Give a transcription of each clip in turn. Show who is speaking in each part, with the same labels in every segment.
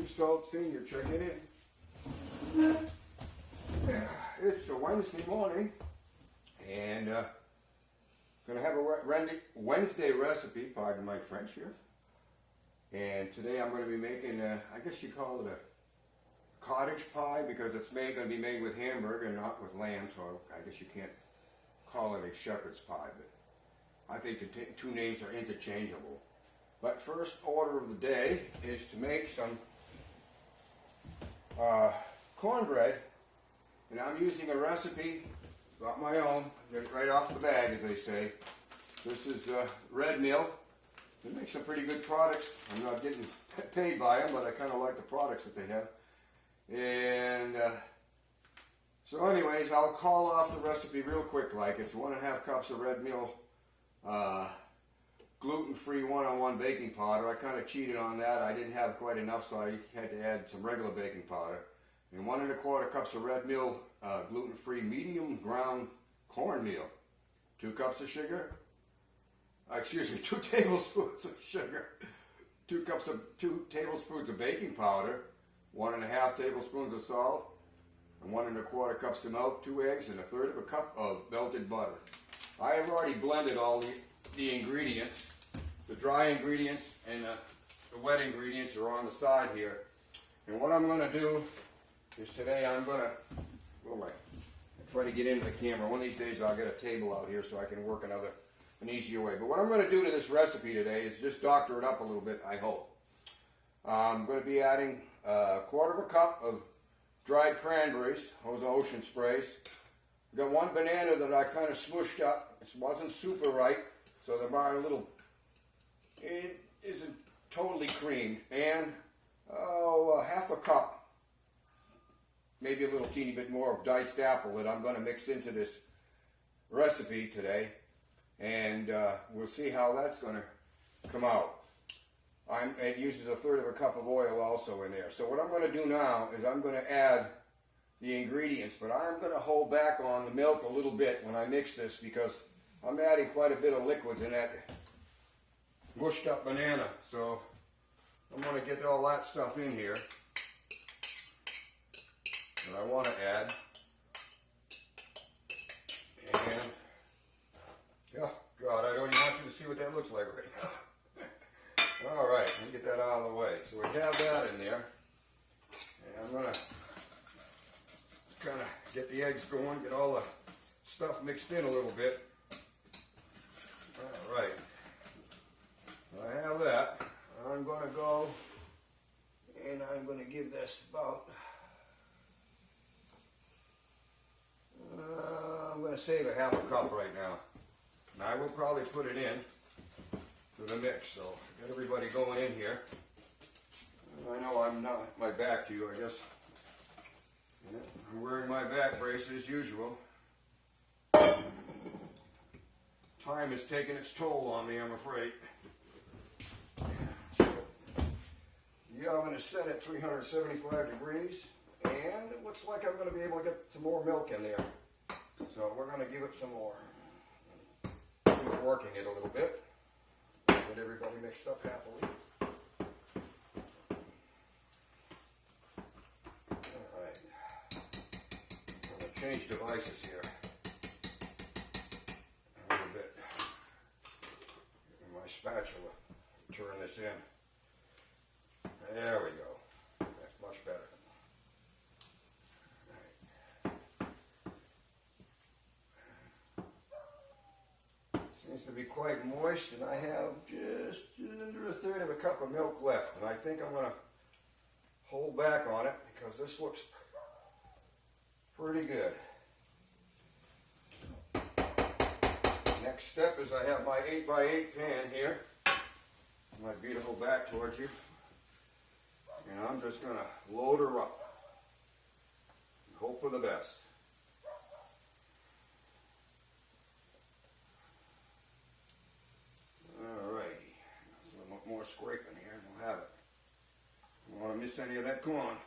Speaker 1: New Salt Senior checking in. It's a Wednesday morning, and gonna have a Wednesday recipe, pardon my French here. And today I'm going to be making, I guess you call it a cottage pie, because it's going to be made with hamburger and not with lamb, so I guess you can't call it a shepherd's pie, but I think the two names are interchangeable. But first order of the day is to make some cornbread, and I'm using a recipe, not my own, get it right off the bag as they say. This is red mill. They make some pretty good products. I'm not getting paid by them, but I kind of like the products that they have. And so anyways, I'll call off the recipe real quick. Like, it's 1.5 cups of red mill gluten-free 1-on-1 baking powder. I kind of cheated on that. I didn't have quite enough, so I had to add some regular baking powder. And 1.25 cups of red mill gluten-free medium ground cornmeal. 2 cups of sugar. Excuse me, 2 tablespoons of sugar, 2 tablespoons of baking powder, 1.5 tablespoons of salt, and 1.25 cups of milk, 2 eggs, and 1/3 cup of melted butter. I have already blended all the ingredients. The dry ingredients and the wet ingredients are on the side here. And what I'm going to do is today I'm going to, try to get into the camera. One of these days I'll get a table out here so I can work an easier way. But what I'm going to do to this recipe today is just doctor it up a little bit, I hope. I'm going to be adding 1/4 cup of dried cranberries, those are ocean sprays. I've got 1 banana that I kind of smushed up. It wasn't super ripe, so they're about a little, it isn't totally creamed. And 1/2 cup, maybe a little teeny bit more of diced apple that I'm going to mix into this recipe today. And we'll see how that's going to come out. It uses 1/3 cup of oil also in there. So what I'm going to do now is I'm going to add the ingredients, but I'm going to hold back on the milk a little bit when I mix this, because I'm adding quite a bit of liquids in that mushed up banana. So I'm going to get all that stuff in here that I want to add. And oh God, I don't even want you to see what that looks like right now. All right, let me get that out of the way. So we have that in there. And I'm going to kind of get the eggs going, get all the stuff mixed in a little bit. All right. I have that. I'm going to go and I'm going to give this about, I'm going to save 1/2 cup right now. And I will probably put it in to the mix, so get everybody going in here. I know I'm not my back to you, I guess. Yeah, I'm wearing my back brace as usual. Time is taking its toll on me, I'm afraid. So, the oven is set at 375 degrees, and it looks like I'm going to be able to get some more milk in there. So we're going to give it some more. Keep working it a little bit. Get everybody mixed up happily. Alright. I'm going to change devices here a little bit. Get my spatula. Turn this in. There we go. That's much better. Seems to be quite moist, and I have just under 1/3 cup of milk left, and I think I'm going to hold back on it because this looks pretty good. Next step is I have my 8x8 pan here, my beautiful back towards you, and I'm just going to load her up and hope for the best. Alrighty, there's a little more scraping here and we'll have it. Don't want to miss any of that corn.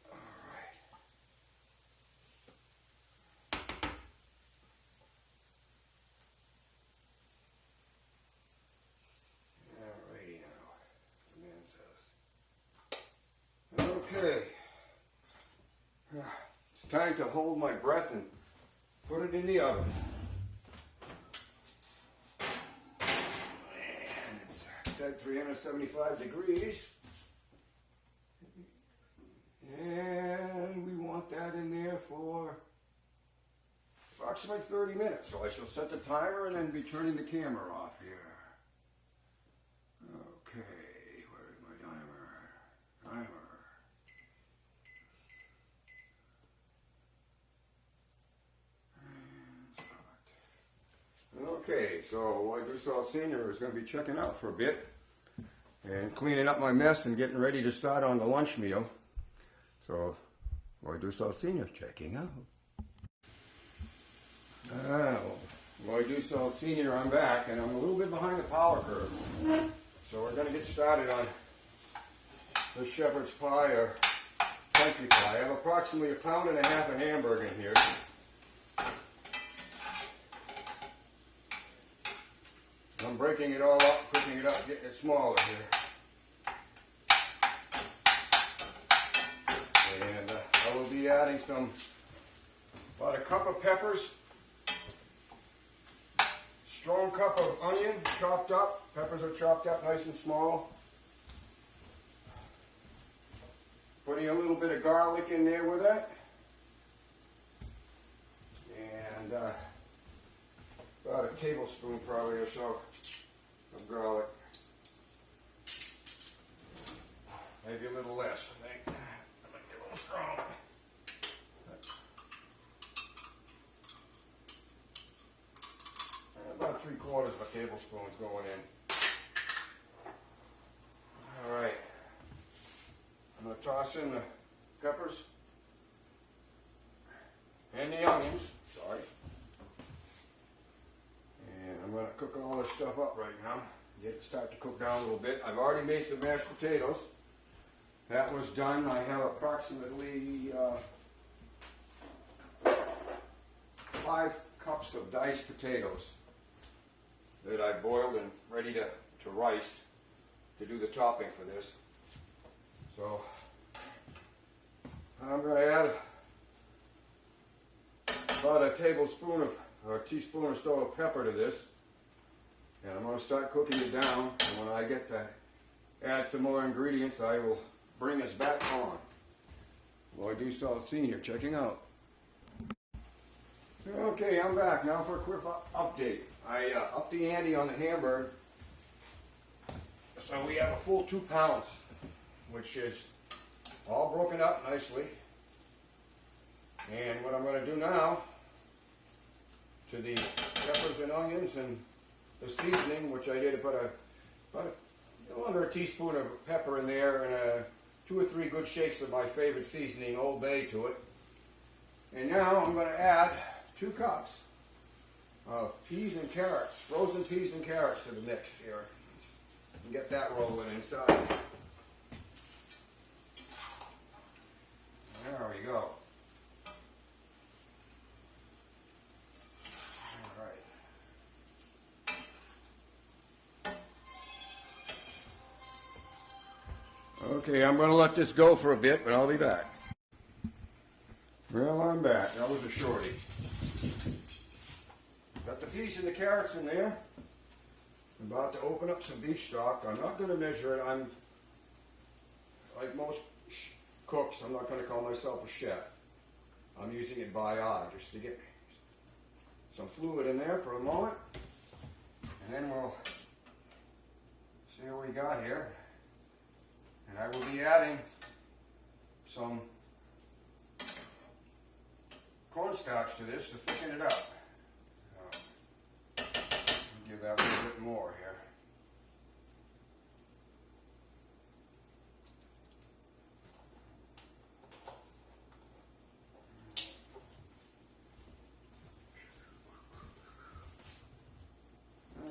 Speaker 1: Alright. Alrighty now, the man says. Okay. It's time to hold my breath and put it in the oven. And it's set 375 degrees. And we want that in there for approximately 30 minutes. So I shall set the timer and then be turning the camera off here. Okay, where's my timer? Okay, so Loyd Senior is going to be checking out for a bit and cleaning up my mess and getting ready to start on the lunch meal. So Loyd Senior checking out. Loyd Senior, I'm back, and I'm a little bit behind the power curve. So we're going to get started on the shepherd's pie or country pie. I have approximately 1.5 pounds of hamburger in here. I'm breaking it all up, cooking it up, getting it smaller here. And I will be adding about a cup of peppers, strong cup of onion chopped up. Peppers are chopped up nice and small. Putting a little bit of garlic in there with that. And about a tablespoon probably or so of garlic. Maybe a little less, I think. That might be a little strong. And about 3/4 of a tablespoon is going in. Alright. I'm going to toss in the peppers and the onions. Sorry. And I'm going to cook all this stuff up right now. Get it start to cook down a little bit. I've already made some mashed potatoes. That was done. I have approximately 5 cups of diced potatoes that I boiled and ready to rice to do the topping for this. So I'm going to add about a tablespoon or a teaspoon or so of pepper to this. And I'm going to start cooking it down. And when I get to add some more ingredients, I will bring us back on. Loyd Senior checking out. Okay, I'm back now for a quick update. I upped the ante on the hamburger. So we have a full 2 pounds, which is all broken up nicely. And what I'm going to do now to the peppers and onions and the seasoning, which I did about a little under a teaspoon of pepper in there and 2 or 3 good shakes of my favorite seasoning, Old Bay, to it. And now I'm going to add 2 cups of peas and carrots, frozen peas and carrots to the mix here. And get that rolling inside. There we go. Okay, I'm going to let this go for a bit, but I'll be back. Well, I'm back. That was a shorty. Got the peas and the carrots in there. I'm about to open up some beef stock. I'm not going to measure it. I'm, like most cooks, I'm not going to call myself a chef. I'm using it by eye, just to get some fluid in there for a moment. And then we'll see what we got here. And I will be adding some cornstarch to this to thicken it up. Give that a little bit more here.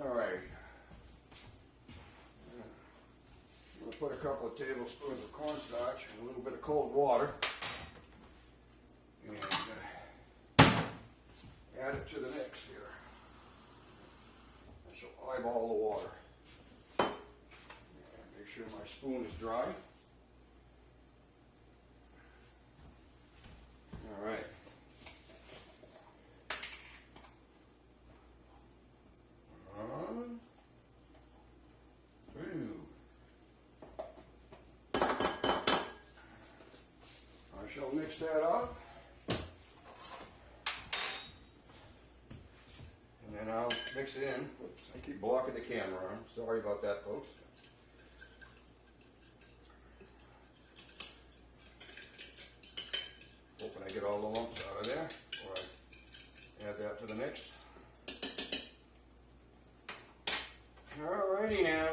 Speaker 1: All right. Put a couple of tablespoons of cornstarch and a little bit of cold water and add it to the mix here. I shall eyeball the water and make sure my spoon is dry. mix it in. Oops, I keep blocking the camera. I'm sorry about that, folks. Hoping I get all the lumps out of there before I add that to the mix. Alrighty now.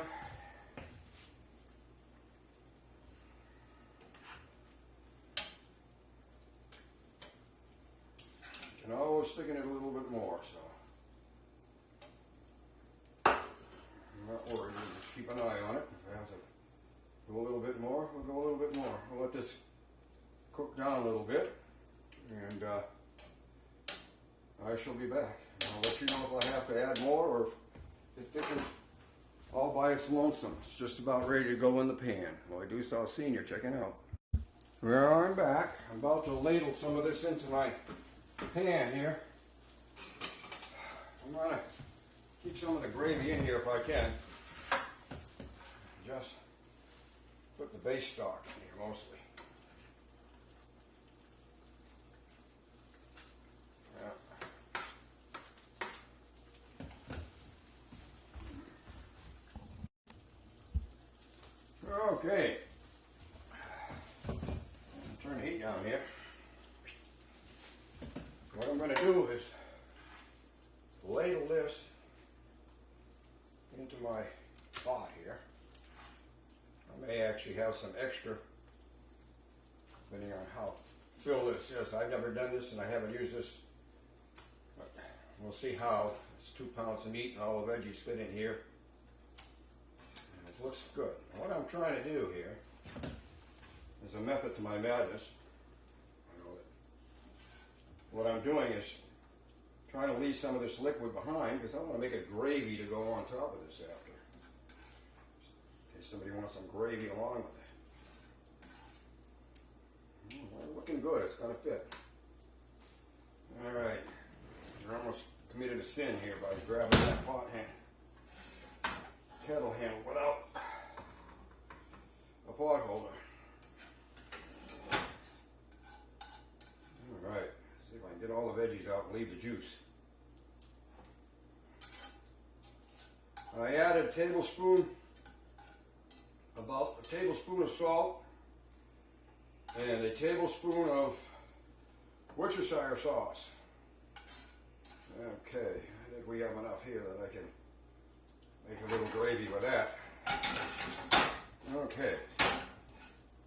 Speaker 1: You can always stick in it a little bit more, so I'm not worried. We'll just keep an eye on it. If I have to go a little bit more, we'll go a little bit more. We'll let this cook down a little bit, and I shall be back. I'll let you know if I have to add more or if it thickens all by its lonesome. It's just about ready to go in the pan. Loyd Senior checking out. Well, I'm back. I'm about to ladle some of this into my pan here. I'm going to keep some of the gravy in here if I can. Just put the base stock in here mostly. Okay, turn the heat down here. What I'm going to do is ladle this into my pot here. I may actually have some extra, depending on how fill this is. I've never done this and I haven't used this, but we'll see how. It's 2 pounds of meat and all the veggies fit in here. Looks good. What I'm trying to do here is a method to my madness. I know that what I'm doing is trying to leave some of this liquid behind because I want to make a gravy to go on top of this after. In case somebody wants some gravy along with it. Well, looking good. It's going to fit. All right. You're almost committed a sin here by grabbing that kettle handle without a pot holder. Alright, see if I can get all the veggies out and leave the juice. I added about a tablespoon of salt and a tablespoon of Worcestershire sauce. Okay, I think we have enough here that I can make a little gravy with that. Okay,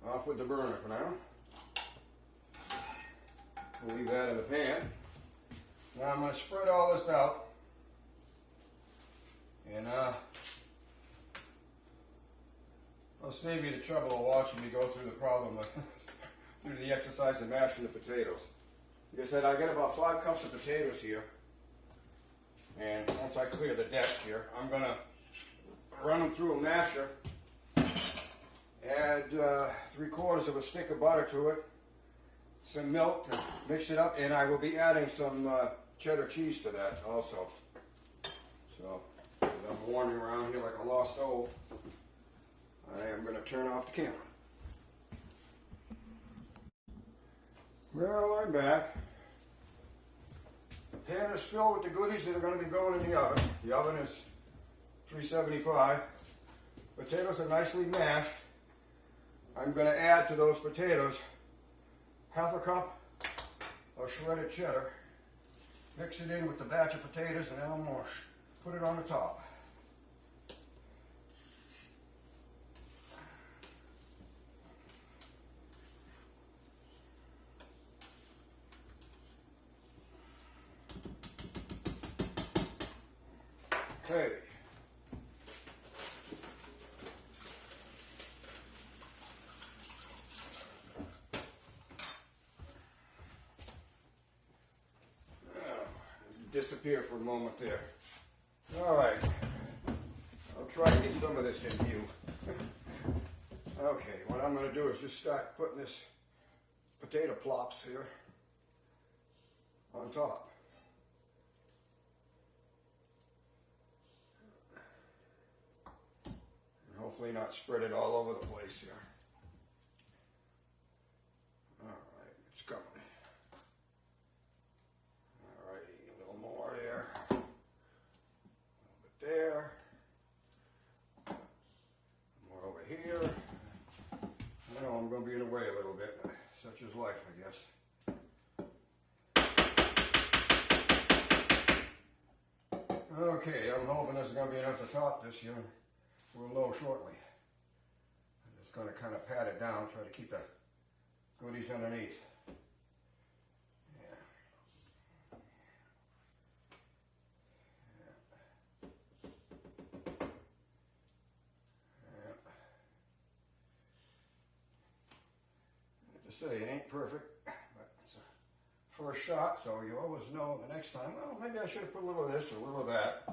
Speaker 1: off with the burner for now. We'll leave that in the pan. Now I'm going to spread all this out, and I'll save you the trouble of watching me go through the problem through the exercise of mashing the potatoes. Like I said, I got about 5 cups of potatoes here, and once I clear the deck here, I'm going to run them through a masher, add 3/4 of a stick of butter to it, some milk to mix it up, and I will be adding some cheddar cheese to that also. So, as I'm wandering around here like a lost soul, I am going to turn off the camera. Well, I'm back. The pan is filled with the goodies that are going to be going in the oven. The oven is 375. Potatoes are nicely mashed. I'm going to add to those potatoes 1/2 cup of shredded cheddar. Mix it in with the batch of potatoes, and then I'm going to put it on the top. Okay. Disappear for a moment there. All right. I'll try to get some of this in view. Okay, what I'm going to do is just start putting this potato plops here on top. Hopefully not spread it all over the place here. All right, it's coming. All righty, a little more there. such is life, I guess. Okay, I'm hoping this is going to be enough to top this here. We'll know shortly. I'm just going to kind of pat it down, try to keep the goodies underneath. Say it ain't perfect, but it's a first shot, so you always know the next time, well, maybe I should have put a little of this or a little of that.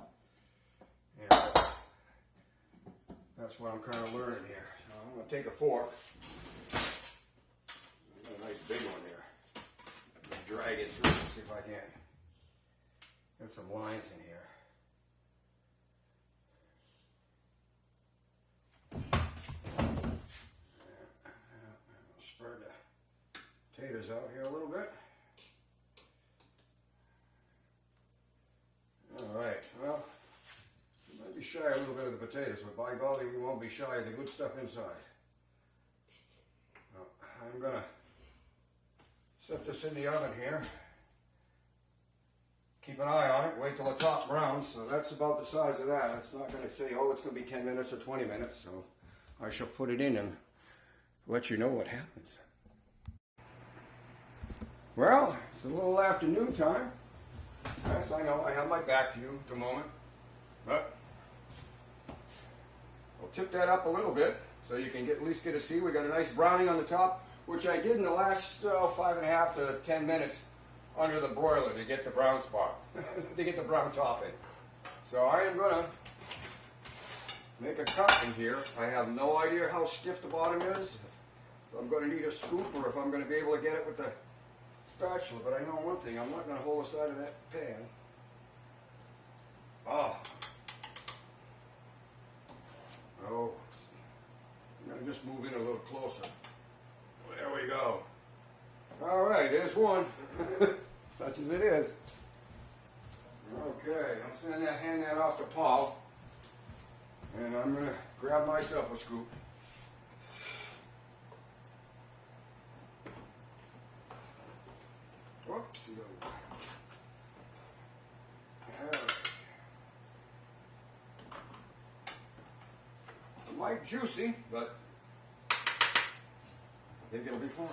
Speaker 1: And that's what I'm kind of learning here. So I'm going to take a fork. I've got a nice big one here. I'm going to drag it through and see if I can get some lines in here. Spread the potatoes out here a little bit. Alright, well, we might be shy a little bit of the potatoes, but by golly, we won't be shy of the good stuff inside. Well, I'm going to set this in the oven here. Keep an eye on it, wait till the top browns. So that's about the size of that. It's not going to say, oh, it's going to be 10 minutes or 20 minutes. So I shall put it in and let you know what happens. Well, it's a little afternoon time. Yes, I know, I have my back to you at the moment. But I'll tip that up a little bit so you can at least get a see. We got a nice browning on the top, which I did in the last 5.5 to 10 minutes under the broiler to get the brown spot, to get the brown top in. So I am going to make a cut in here. I have no idea how stiff the bottom is, if I'm going to need a scoop or if I'm going to be able to get it with the spatula, but I know one thing, I'm not going to hold the side of that pan. Oh, I'm going to just move in a little closer. There we go. All right, there's one. Such as it is. Okay, I'm hand that off to Paul, and I'm going to grab myself a scoop. Whoops. It's light juicy, but I think it'll be fine.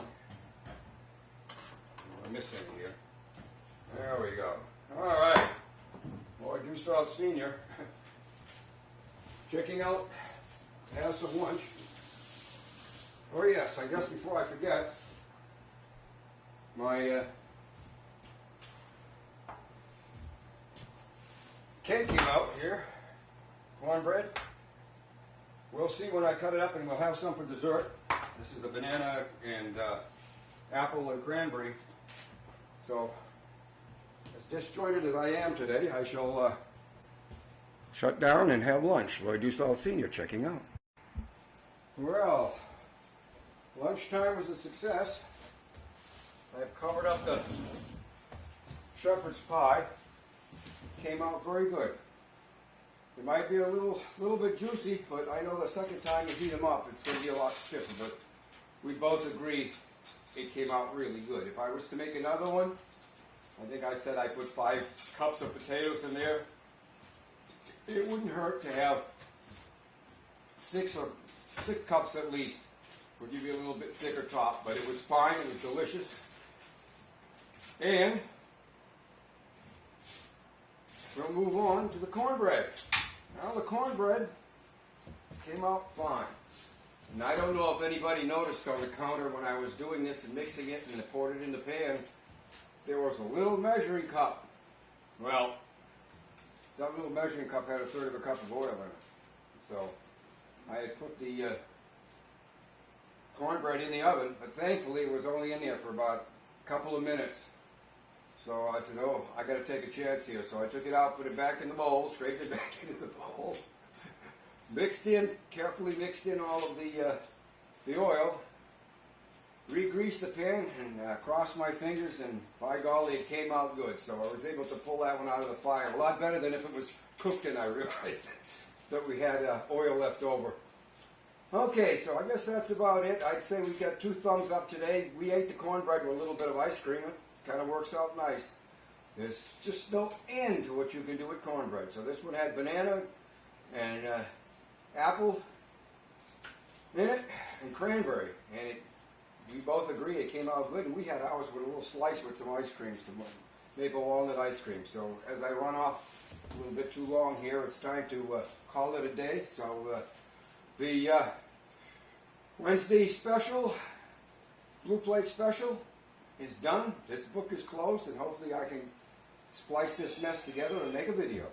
Speaker 1: I'm missing here. There we go. All right. Loyd Senior checking out to have some lunch. Oh yes, I guess before I forget, my cake came out here, cornbread. We'll see when I cut it up, and we'll have some for dessert. This is the banana and apple and cranberry. So, as disjointed as I am today, I shall shut down and have lunch. Loyd Senior checking out. Well, lunchtime was a success. I've covered up the shepherd's pie. Came out very good. It might be a little bit juicy, but I know the second time you heat them up, it's going to be a lot stiffer. But we both agree it came out really good. If I was to make another one, I think I said I put 5 cups of potatoes in there. It wouldn't hurt to have 6 cups at least. Would give you a little bit thicker top, but it was fine. It was delicious. And we'll move on to the cornbread. Now the cornbread came out fine. And I don't know if anybody noticed on the counter when I was doing this and mixing it and I poured it in the pan, there was a little measuring cup. Well, that little measuring cup had 1/3 of a cup of oil in it. So I had put the cornbread in the oven, but thankfully it was only in there for about a couple of minutes. So I said, oh, I got to take a chance here. So I took it out, put it back in the bowl, scraped it back into the bowl, carefully mixed in all of the oil, re-greased the pan, and crossed my fingers, and by golly, it came out good. So I was able to pull that one out of the fire. A lot better than if it was cooked and I realized that we had oil left over. Okay, so I guess that's about it. I'd say we got 2 thumbs up today. We ate the cornbread with a little bit of ice cream. It kind of works out nice. There's just no end to what you can do with cornbread. So this one had banana and apple in it and cranberry. And we both agree it came out good. And we had ours with a little slice with some ice cream, some maple walnut ice cream. So as I run off a little bit too long here, it's time to call it a day. So the Wednesday special, Blue Plate special, is done. This book is closed, and hopefully I can splice this mess together and make a video.